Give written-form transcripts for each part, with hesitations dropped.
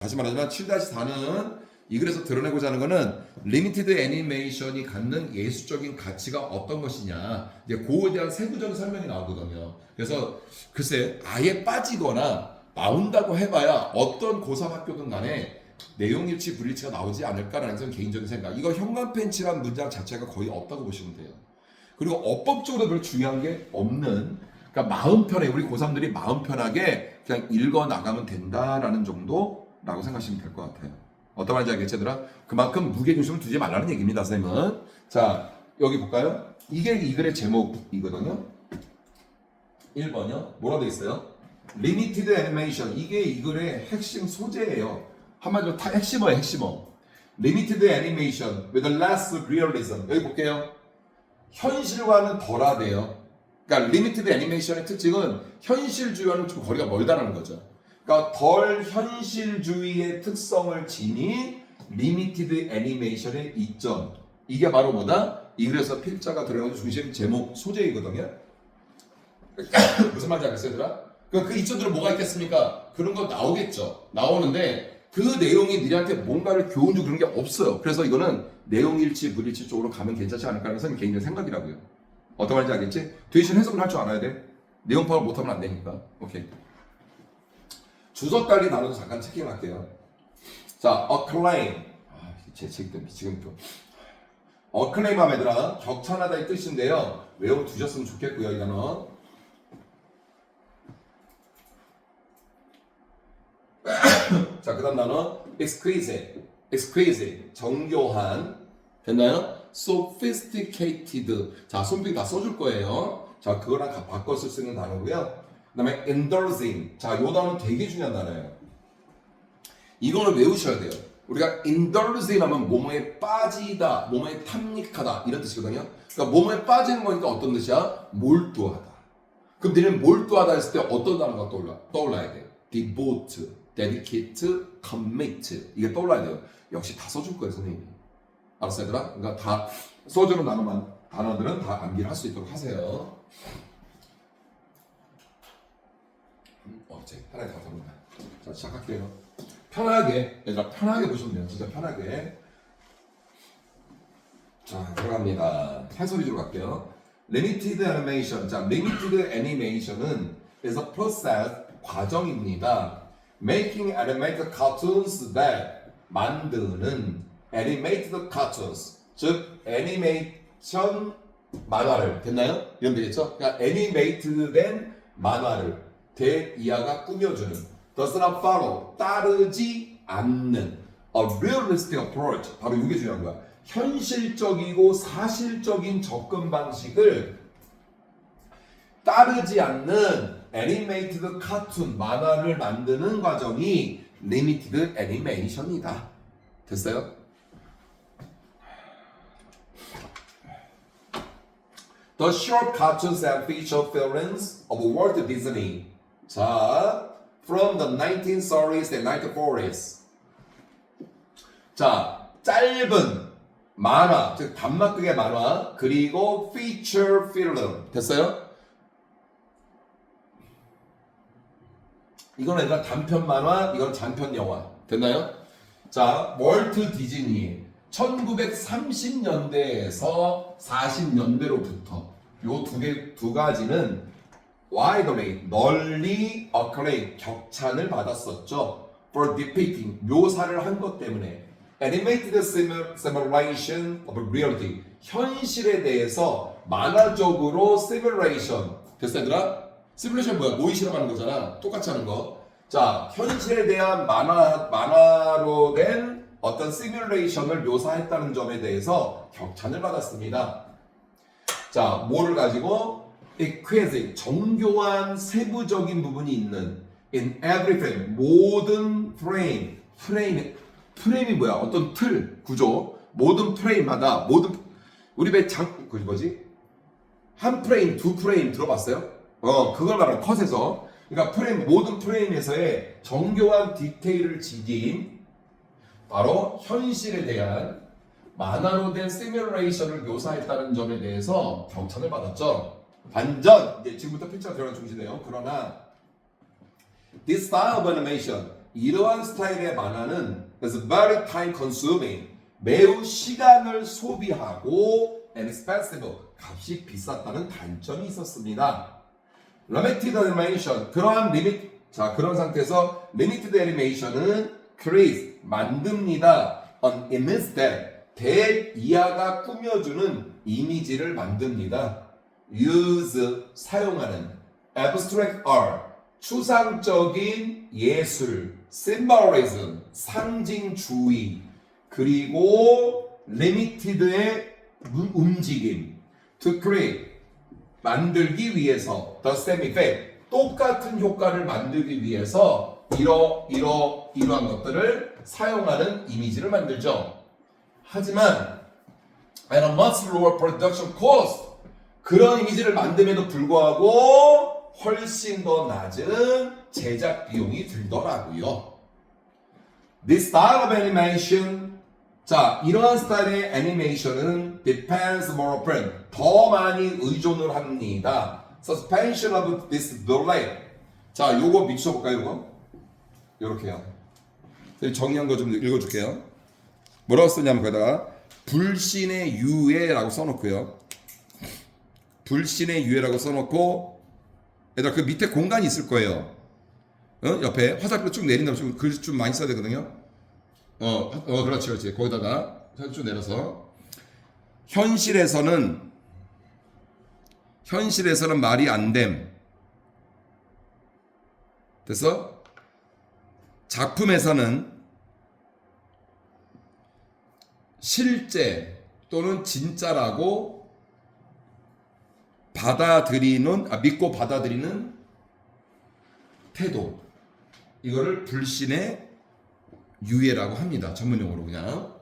다시 말하지만 7-4는 이 글에서 드러내고자 하는 것은 리미티드 애니메이션이 갖는 예술적인 가치가 어떤 것이냐, 이제 그거에 대한 세부적인 설명이 나오거든요. 그래서 글쎄 아예 빠지거나 나온다고 해봐야 어떤 고3 학교든 간에 내용일치 불일치가 나오지 않을까라는 건 개인적인 생각. 이거 현관펜치란 문장 자체가 거의 없다고 보시면 돼요. 그리고 어법적으로 별 중요한 게 없는, 그러니까 마음 편해, 우리 고3들이 마음 편하게 그냥 읽어 나가면 된다라는 정도라고 생각하시면 될 것 같아요. 어떤 말인지 알겠지, 얘들아? 그만큼 무게중심을 두지 말라는 얘기입니다, 선생님은. 자, 여기 볼까요? 이게 이 글의 제목이거든요. 1번이요. 뭐라고 되어 있어요? 리미티드 애니메이션. 이게 이 글의 핵심 소재예요. 한마디로 핵심어예요, 핵심어. 리미티드 애니메이션 with less realism. 여기 볼게요. 현실과는 덜하대요. 그러니까 리미티드 애니메이션의 특징은 현실주의와는 좀 거리가 멀다는 거죠. 그러니까 덜 현실주의의 특성을 지닌 리미티드 애니메이션의 이점. 이게 바로 뭐다? 이 글에서 필자가 들어가는 중심 제목 소재이거든요. 무슨 말인지 알겠어요, 얘들아? 그 이점들은 뭐가 있겠습니까? 그런 거 나오겠죠. 나오는데 그 내용이 니한테 뭔가를 교훈 주고 그런 게 없어요. 그래서 이거는 내용일치, 불일치 쪽으로 가면 괜찮지 않을까라는 선 개인적인 생각이라고요. 어떤 말인지 알겠지? 대신 해석을 할 줄 알아야 돼. 내용 파악을 못하면 안 되니까. 오케이. 주석 달리 단어도 잠깐 체킹할게요. 자, acclaim. 제 책 때문에 지금 좀. acclaim 하면 얘들아, 격찬하다의 뜻인데요. 외워두셨으면 좋겠고요, 이 단어. 자, 그 다음 단어 exquisite, exquisite, 정교한. 됐나요? sophisticated. 자, 손필 다 써줄 거예요. 자, 그거랑 바꿔 쓸 수 있는 단어고요. 그 다음에 indulging. 자, 요 단어는 되게 중요한 단어예요. 이거는 외우셔야 돼요. 우리가 indulging 하면 뭐뭐에 빠지다, 뭐뭐에 탐닉하다 이런 뜻이거든요. 그러니까 뭐뭐에 빠지는 거니까 어떤 뜻이야? 몰두하다. 그럼 너는 몰두하다 했을 때 어떤 단어가 떠올라야 돼요? devote, dedicate, commit. 이게 떠올라야 돼요. 역시 다 써줄 거예요, 선생님이. 알았어요, 얘들아? 그러니까 다 써주는 단어들은 다 암기를 할 수 있도록 하세요. 제 하나에 다 됩니다. 자, 시작할게요. 편하게, 얘들아, 편하게 보시면 돼요. 진짜 편하게. 자, 들어갑니다. 해설 위주로 갈게요. Limited animation. 자, limited animation은 is a process, 과정입니다. Making animated cartoons that 만드는 animated cartoons, 즉 애니메이션 만화를, 됐나요? 이러면 되겠죠? 그러니까 애니메이트된 만화를 대이하가 꾸며주는 does not follow, 따르지 않는 a realistic approach. 바로 이게 중요한 거야. 현실적이고 사실적인 접근 방식을 따르지 않는 애니메이티드 카툰 만화를 만드는 과정이 리미티드 애니메이션이다. 됐어요? The short cartoons and feature films of Walt Disney. 자, from the 1930s and 1940s. 자, 짧은 만화, 즉 단막극의 만화, 그리고 feature film. 됐어요? 이건 얘들아 단편 만화, 이건 장편 영화. 됐나요? 자, 월트 디즈니 1930년대에서 40년대로부터 요 두 가지는 widely, 널리 acclaim, 격찬을 받았었죠. For depicting, 묘사를 한 것 때문에. Animated simulation of reality, 현실에 대해서 만화적으로 simulation. 됐어, 얘들아? 시뮬레이션 뭐야? 모의 실험하는 거잖아. 똑같이 하는 거. 자, 현실에 대한 만화로 된 어떤 시뮬레이션을 묘사했다는 점에 대해서 격찬을 받았습니다. 자, 뭐를 가지고? exquisite, 정교한 세부적인 부분이 있는 in every frame, 모든 프레임이 뭐야? 어떤 틀, 구조, 모든 프레임마다 우리 배 한 프레임, 두 프레임 들어봤어요? 그걸 말하는 컷에서. 그러니까 모든 프레임에서의 정교한 디테일을 지닌 바로 현실에 대한 만화로 된 시뮬레이션을 묘사했다는 점에 대해서 격찬을 받았죠. 반전, 이제 지금부터 필자가 들어가는 중심이에요. 그러나 this style of animation, 이러한 스타일의 만화는 is very time consuming. 매우 시간을 소비하고 and expensive. 값이 비쌌다는 단점이 있었습니다. limited animation. 그런 상태에서 limited animation은 create, 만듭니다. an image that. 대이하가 꾸며주는 이미지를 만듭니다. use, 사용하는 abstract art, 추상적인 예술, symbolism, 상징주의, 그리고 limited의 움직임, to create, 만들기 위해서, the same effect, 똑같은 효과를 만들기 위해서 이러한 것들을 사용하는 이미지를 만들죠. 하지만 at a much lower production cost, 그런 이미지를 만듦에도 불구하고 훨씬 더 낮은 제작 비용이 들더라고요. This style of animation, 자, 이러한 스타일의 애니메이션은 depends more upon, 더 많이 의존을 합니다. Suspension of disbelief. 자, 요거 미쳐볼까요, 요거? 요렇게요. 정리한 거 좀 읽어줄게요. 뭐라고 쓰냐면 거기다가 불신의 유예라고 써놓고요. 불신의 유예라고 써놓고 얘들아 그 밑에 공간이 있을 거예요. 옆에 화살표 쭉 내린다면 글 좀 많이 써야 되거든요. 그렇지. 거기다가 쭉 내려서 현실에서는 말이 안 됨. 됐어? 작품에서는 실제 또는 진짜라고 믿고 받아들이는 태도, 이거를 불신의 유예라고 합니다. 전문용어로 그냥.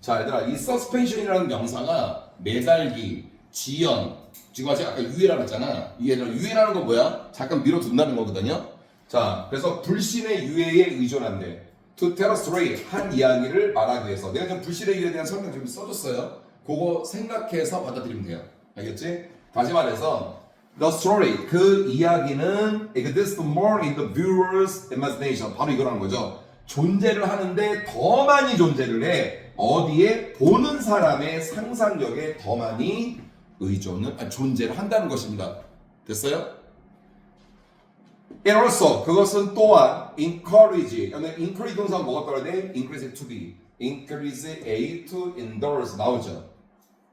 자, 얘들아, 이 서스펜션이라는 명사가 매달기, 지연, 지금 아까 유예라고 했잖아. 유예라는 건 뭐야? 잠깐 밀어둔다는 거거든요. 자, 그래서 불신의 유예에 의존한대. To tell a story, 한 이야기를 말하기 위해서. 내가 지금 불신의 유예에 대한 설명 좀 써줬어요. 그거 생각해서 받아들이면 돼요. 알겠지? 다시 말해서 the story, 그 이야기는 exists more in the viewer's imagination. 바로 이거라는 거죠. 존재를 하는데 더 많이 존재를 해. 어디에? 보는 사람의 상상력에 더 많이 존재를 한다는 것입니다. 됐어요? And also, 그것은 또한 encourage. encourage 동사가 뭐가 따라야 돼? increase to be. increase A to endorse 나오죠.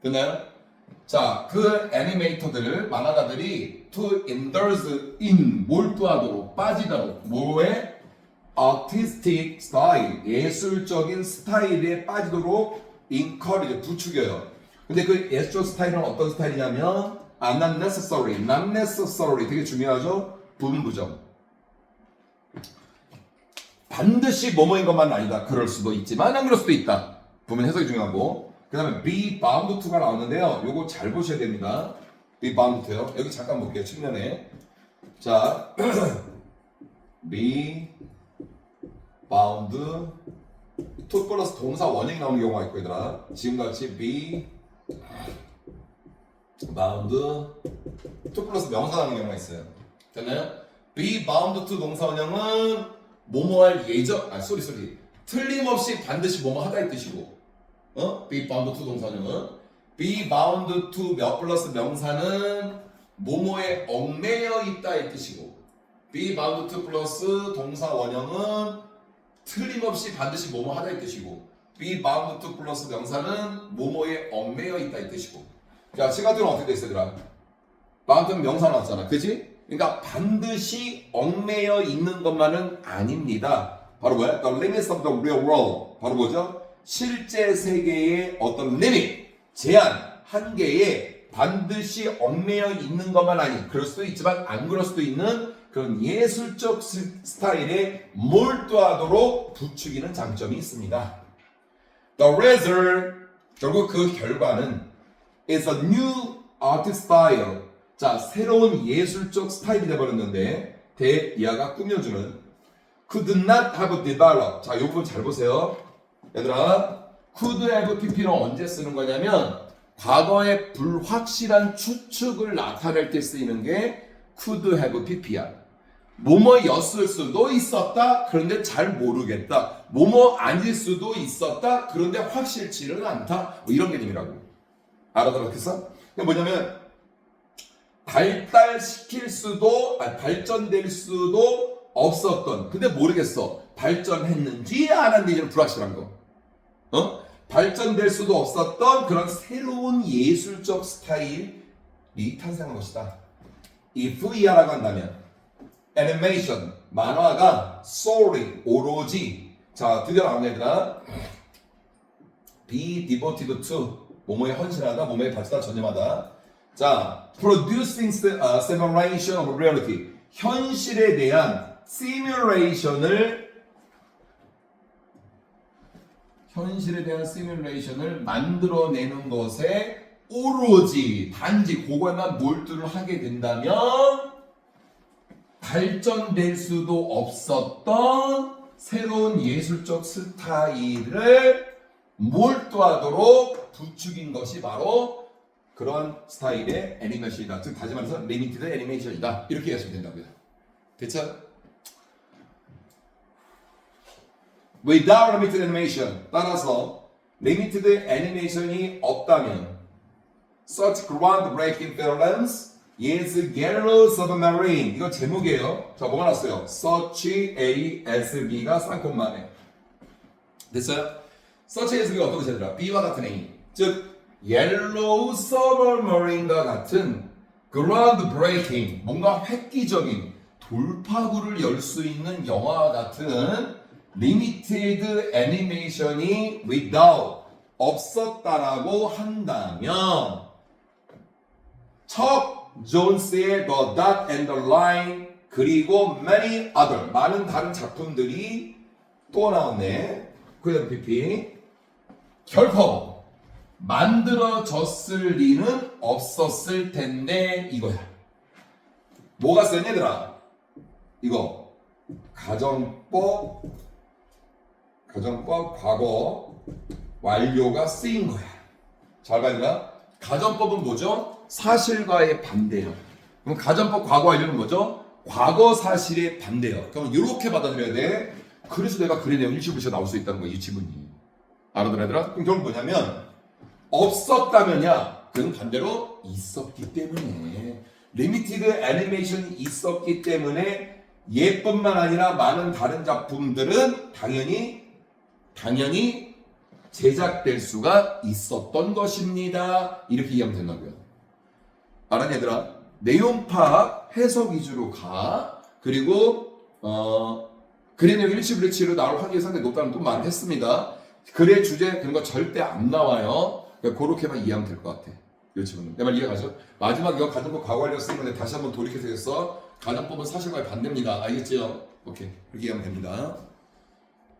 됐나요? 자, 그 애니메이터들, 만화가들이 to endorse in, 몰두하도록, 빠지도록, 뭐에? artistic style, 예술적인 스타일에 빠지도록 encourage, 부추겨요. 근데 그 예술적 스타일은 어떤 스타일이냐면 not necessary, 되게 중요하죠? 부분부정. 반드시 뭐뭐인 것만 아니다. 그럴 수도 있지만 안 그럴 수도 있다. 부분 해석이 중요하고. 그 다음에 be bound to가 나오는데요. 요거 잘 보셔야 됩니다. be bound to요. 여기 잠깐 볼게요. 측면에. 자, be bound to 플러스 동사 원형이 나오는 경우가 있고, 얘들아. 지금같이 be bound to 플러스 명사 나오는 경우가 있어요. 됐나요? be bound to 동사 원형은 뭐뭐할 틀림없이 반드시 뭐뭐 하다의 뜻이고, be bound to 동사 원형은 be bound to 몇 플러스 명사는 뭐뭐에 얽매여 있다의 뜻이고, be bound to 플러스 동사 원형은 틀림없이 반드시 뭐뭐 하다의 뜻이고, be bound to 플러스 명사는 뭐뭐에 얽매여 있다의 뜻이고. 자, 시간들은 어떻게 돼 있어, 얘들아? bound는 명사 나왔잖아, 그치? 그러니까 반드시 얽매여 있는 것만은 아닙니다. 바로 뭐야? The limits of the real world. 바로 뭐죠? 실제 세계의 어떤 리밋, 제한, 한계에 반드시 얽매여 있는 것만 아닌, 그럴 수도 있지만 안 그럴 수도 있는 그런 예술적 스타일에 몰두하도록 부추기는 장점이 있습니다. The result, 결국 그 결과는 is a new art style. 자, 새로운 예술적 스타일이 되어버렸는데 대이하가 꾸며주는 could not have developed. 자, 이 부분 잘 보세요. 얘들아, could have pp는 언제 쓰는 거냐면 과거의 불확실한 추측을 나타낼 때 쓰이는 게 could have pp야. 뭐뭐였을 수도 있었다. 그런데 잘 모르겠다. 뭐뭐 아닐 수도 있었다. 그런데 확실치는 않다. 뭐 이런 개념이라고. 알아들었겠어? 그게 뭐냐면 발전될 수도 없었던. 근데 모르겠어. 발전했는지 안 했는지는 불확실한 거. 발전될 수도 없었던 그런 새로운 예술적 스타일이 탄생한 것이다. 이 FER라고 한다면 애니메이션, 만화가 solely, 오로지 자, 드디어 나온 얘들아 be devoted to 뭐뭐에 헌신하다, 뭐뭐에 바치다, 전념하다. 자, producing simulation of reality 현실에 대한 시뮬레이션을 만들어내는 것에 오로지 단지 그거에만 몰두를 하게 된다면 발전될 수도 없었던 새로운 예술적 스타일을 몰두하도록 부추긴 것이 바로 그런 스타일의 애니메이션이다. 즉 다시 말해서 리미티드 애니메이션이다. 이렇게 이해하시면 된다고요. 됐죠? Without limited animation 따라서 limited animation이 없다면 such groundbreaking films is yellow submarine 이거 제목이에요. 자 뭐가 났어요? such ASB가 쌍콤만에 됐어요? such ASB가 어떤 뜻이더라? B와 같은 A 즉 yellow submarine과 같은 groundbreaking 뭔가 획기적인 돌파구를 열 수 있는 영화와 같은 리미티드 애니메이션이 without 없었다라고 한다면 척 존스의 The Dot and the Line 그리고 many other 많은 다른 작품들이 또 나왔네. 그다음 PP 결코 만들어졌을 리는 없었을 텐데 이거야. 뭐가 쓰였냐 얘들아? 이거 가정법 과거 완료가 쓰인 거야. 잘 봐야 가정법은 뭐죠? 사실과의 반대예요. 그럼 가정법 과거 완료는 뭐죠? 과거 사실의 반대예요. 그럼 이렇게 받아들여야 돼. 그래서 내가 글의 내용 일치불치가 나올 수 있다는 거야. 이 지문이. 알아들어야 되나? 그럼 결국 뭐냐면 없었다면야 그건 반대로 있었기 때문에 리미티드 애니메이션이 있었기 때문에 얘뿐만 아니라 많은 다른 작품들은 당연히 제작될 수가 있었던 것입니다. 이렇게 이해하면 된다고요. 알았냐 얘들아? 내용 파악, 해석 위주로 가. 그리고 글의 내용 일치불일치로 나올 확률이 상당히 높다는 또 말을 했습니다. 글의 주제 그런 거 절대 안 나와요. 그러니까 그렇게만 이해하면 될 것 같아. 이 친구는 내 말 이해가죠? 마지막 이거 가정법 과거 완료 쓰는 건데 다시 한번 돌이켜서 가정법은 사실과의 반대입니다. 알겠지요? 오케이 그렇게 이해하면 됩니다.